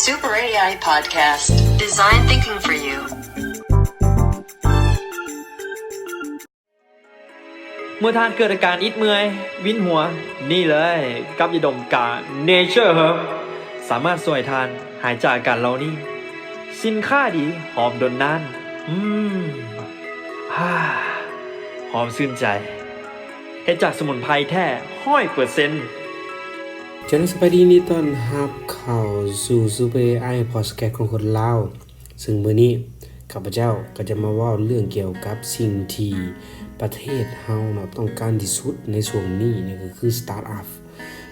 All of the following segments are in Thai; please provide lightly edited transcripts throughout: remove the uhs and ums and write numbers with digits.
Super AI Podcast Design Thinking for You เมื่อท่านเกิดอาการอิดเมื่อยวินหัวนี่เลยกับยาดมกา Nature Herb สามารถช่วยท่านหายจากอาการเหล่านี้สินค้าดีหอมดนนานหอมชื่นใจเฮ็ดจากสมุนไพรแท้100%จนสบายดีนี่ตอนรับเข้าสู่ Super AI Podcast ของคนลาวซึ่งมื้อนี้ข้าพเจ้าก็จะมาเว้าเรื่องเกี่ยวกับสิ่งที่ประเทศเฮาเนาะต้องการที่สุดในช่วงนี้นี่ก็คือสตาร์ทอัพ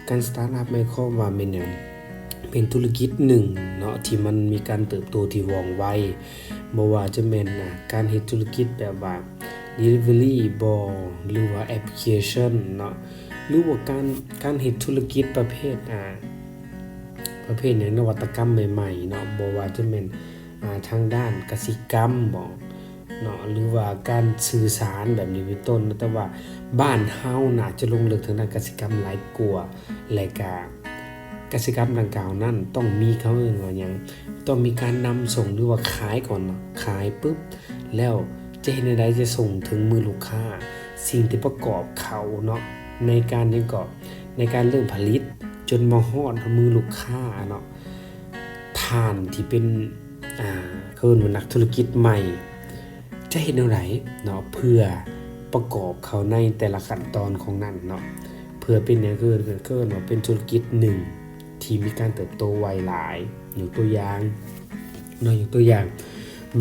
การสตาร์ทอัพหมายความว่าเป็นหยังเป็นธุรกิจหนึ่งเนาะที่มันมีการเติบโตที่ว่องไวบ่ว่าจะแม่นการเฮ็ดธุรกิจแบบว่า delivery บ่หรือว่าแอปพลิเคชันเนาะหรือว่าการเฮ็ดธุรกิจประเภทอย่างนวัตกรรมใหม่ๆเนาะบ่ว่าจะแม่นทางด้านกสิกรรมบ่เนาะหรือว่าการสื่อสารแบบนี้เป็นต้นแต่ว่าบ้านเฮาน่าจะลงลึกทางด้านกสิกรรมหลายกว่าและก็กสิกรรมดังกล่าวนั้นต้องมีเขาเอิ้นว่าหยังต้องมีการนำส่งหรือว่าขายก่อนเนาะขายปุ๊บแล้วจะเฮ็ดจังได๋จะส่งถึงมือลูกค้าสิ่งที่ประกอบเขาเนาะในการเริ่มผลิตจนมาฮอดมือลูกค้าเนาะท่านที่เป็นเขาเรียกว่านักธุรกิจใหม่จะเฮ็ดแนวใดเนาะเพื่อประกอบเขาในแต่ละขั้นตอนของนั้นเนาะเพื่อเป็นอย่างคือว่าเป็นธุรกิจหนึ่งที่มีการเติบโตไวหลายยกตัวอย่าง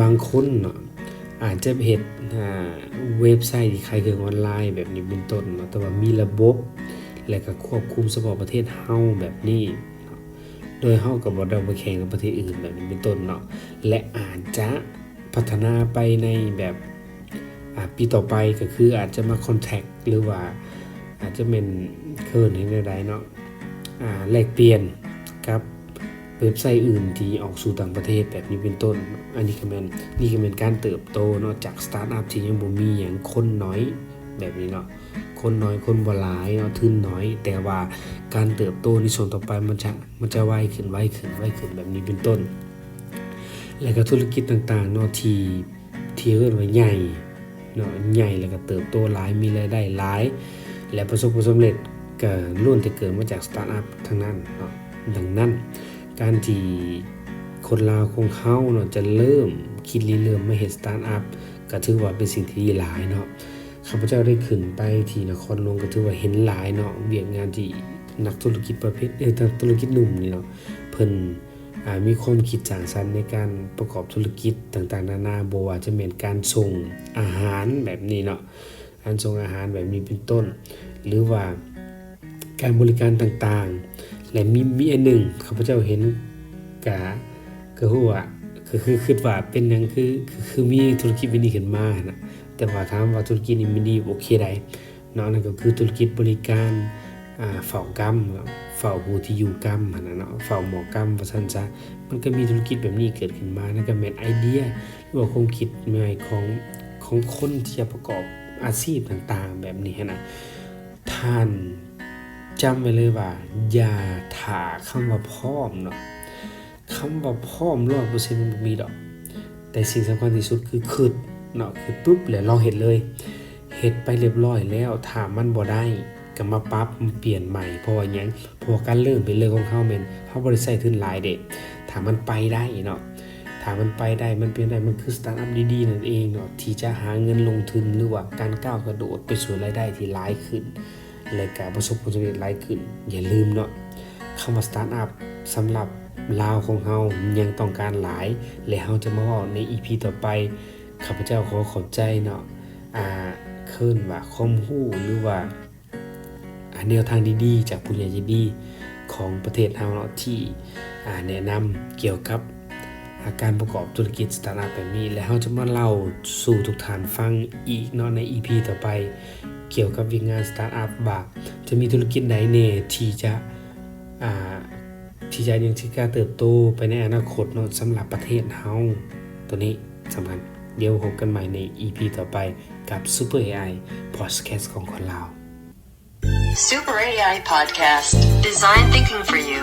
บางคนเนาะอาจจะเฮ็ดเว็บไซต์ที่ขายเครื่องออนไลน์แบบนี้เป็นต้นเนาะแต่ว่ามีระบบและก็ควบคุมเฉพาะประเทศเฮาแบบนี้เนาะโดยเฮาก็บ่ได้ไปแข่งกับประเทศอื่นแบบนี้เป็นต้นเนาะและอาจจะพัฒนาไปในแบบปีต่อไปก็คืออาจจะมาคอนแทคหรือว่าอาจจะเป็นเคิ้นให้ได้เนาะแลกเปลี่ยนกับเว็บไซต์อื่นที่ออกสู่ต่างประเทศแบบนี้เป็นต้นอันนี้ก็แม่นการเติบโตเนาะจากสตาร์ทอัพที่ยังบ่มีหยังคนน้อยแบบนี้เนาะคนน้อยคนบ่หลายเนาะทุนน้อยแต่ว่าการเติบโตในส่วนต่อไปมันจะไวขึ้นแบบนี้เป็นต้นแล้วก็ธุรกิจต่างๆเนาะที่เรียกว่าใหญ่เนาะใหญ่แล้วก็เติบโตหลายมีรายได้หลายและประสบความสำเร็จก็ล้วนแต่เกิดมาจากสตาร์ทอัพทั้งนั้นเนาะดังนั้นการที่คนลาวของเฮาเนาะจะเริ่มคิดเริ่มมาเฮ็ดสตาร์ทอัพก็ถือว่าเป็นสิ่งที่ดีหลายเนาะข้าพเจ้าได้ขึ้นไปที่นครหลวงก็ถือว่าเห็นหลายเนาะเวียกงานที่นักธุรกิจประเภทธุรกิจหนุ่มนี่เนาะเพิ่นมีความคิดสร้างสรรค์ในการประกอบธุรกิจต่างๆนานาบ่ว่าจะเป็นการส่งอาหารแบบนี้เนาะการส่งอาหารแบบนี้เป็นต้นหรือว่าการบริการต่างๆและมีอันหนึ่งข้าพเจ้าเห็นก็ฮู้ว่าคือคิดว่าเป็นหยังคือมีธุรกิจวินี้ขึ้นมานะแต่ว่าถามว่าธุรกิจนี้มันดีโอเคได้เนาะนั่นก็คือธุรกิจบริการเฝ้ากรรมเฝ้าผู้ที่อยู่กรรมหั่นน่ะเนาะเฝ้าหมอกรรมว่าซั่นซะมันก็มีธุรกิจแบบนี้เกิดขึ้นมานั่นก็แม่นไอเดียหรือว่าความคิดใหม่ของคนที่จะประกอบอาชีพต่างๆแบบนี้นะท่านจำไว้เลยว่าอย่าท่าคำว่าพร้อมเนาะคำว่าพร้อม 100% มันบ่มีดอกแต่สิ่งสำคัญที่สุดคือคิดเนาะคือปุ๊บแล้วเราเฮ็ดเลยเฮ็ดไปเรียบร้อยแล้วถ้ามันบ่ได้ก็มาปรับมาเปลี่ยนใหม่เพราะว่าหยังเพราะการเริ่มเป็นเรื่องของเฮาแม่นเฮาบ่ได้ใช้ทุนหลายเด้ถ้ามันไปได้เนาะถ้ามันไปได้มันเป็นได้มันคือสตาร์ทอัพดีๆนั่นเองเนาะที่จะหาเงินลงทุนหรือว่าการก้าวกระโดดไปสู่รายได้ที่หลายขึ้นและก็ประสบความสำเร็จหลายขึ้นอย่าลืมเนาะคำว่าสตาร์ทอัพสำหรับลาวของเฮายังต้องการหลายและเฮาจะมาเว้าใน EP ต่อไปข้าพเจ้าขอขอบใจเนาะเคิ้นว่าความรู้หรือว่าแนวทางดีๆจากผู้ใหญ่ใจดีของประเทศเฮาเนาะที่แนะนำเกี่ยวกับการประกอบธุรกิจสตาร์ทอัพแบบนี้และเฮาจะมาเล่าสู่ทุกท่านฟังอีกเนาะใน EP ต่อไปเกี่ยวกับวิงานสตาร์ทอัพว่าจะมีธุรกิจใดแน่ที่จะยังสิการเติบโตไปในอนาคตเนาะสำหรับประเทศเฮาตัวนี้สำคัญเดี๋ยวพบกันใหม่ใน EP ต่อไปกับ Super AI Podcast ของคนลาว Super AI Podcast Design Thinking for You